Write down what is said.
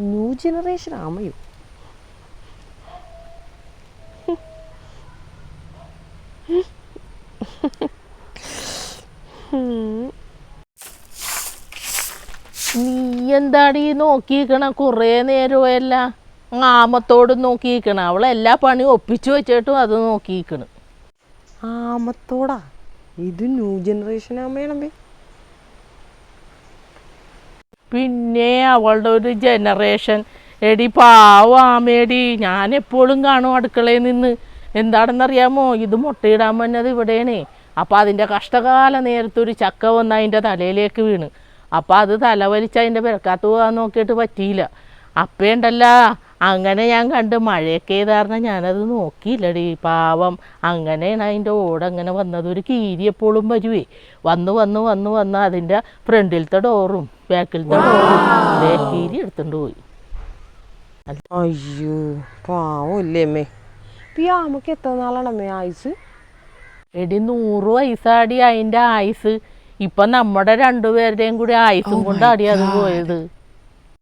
New generation ആമയോ? നീ എന്താടി നോക്കിയിരിക്കണ? കുറേ നേരമല്ല ആമത്തോട് നോക്കിയിരിക്കണ. അവളെല്ലാ പണിയും ഒപ്പിച്ചു വെച്ചിട്ടും അത് നോക്കിയിരിക്കണ്. ആമത്തോടാ? ഇത് ന്യൂ ജനറേഷൻ ആമയാണേ. പിന്നെ അവളുടെ ഒരു ജനറേഷൻ. എടി പാവം ആമേടി. ഞാൻ എപ്പോഴും കാണും അടുക്കളയിൽ നിന്ന്. എന്താണെന്നറിയാമോ? ഇത് മുട്ടയിടാൻ വന്നത് ഇവിടെയാണേ. അപ്പം അതിൻ്റെ കഷ്ടകാല നേരത്തൊരു ചക്ക വന്ന് അതിൻ്റെ തലയിലേക്ക് വീണ്. അപ്പം അത് തലവലിച്ച് അതിൻ്റെ പിറക്കാത്ത പോകാൻ നോക്കിയിട്ട് പറ്റിയില്ല. അപ്പേണ്ടല്ല അങ്ങനെ ഞാൻ കണ്ട് മഴയൊക്കെ ചെയ്താരണം ഞാനത് നോക്കിയില്ലടി. പാവം. അങ്ങനെയാണ് അതിൻ്റെ ഓടങ്ങനെ വന്നത്. ഒരു കീരി എപ്പോഴും വരുവേ. വന്ന് വന്ന് വന്ന് വന്ന് അതിൻ്റെ ഫ്രണ്ടിലത്തെ ഡോറും ബാക്കിലത്തെ ഡോറും കീരി എടുത്തുകൊണ്ട് പോയി. അയ്യോ പാവല്ലേ അമ്മേ. ഈ ആമക്ക് എത്ര നാളാണ് അമ്മേ ആയുസ്? എടി 100 വയസ്സാടി അതിൻ്റെ ആയുസ്. ഇപ്പം നമ്മുടെ രണ്ടുപേരുടെയും കൂടി ആയുസും കൊണ്ടാടി അത് പോയത്.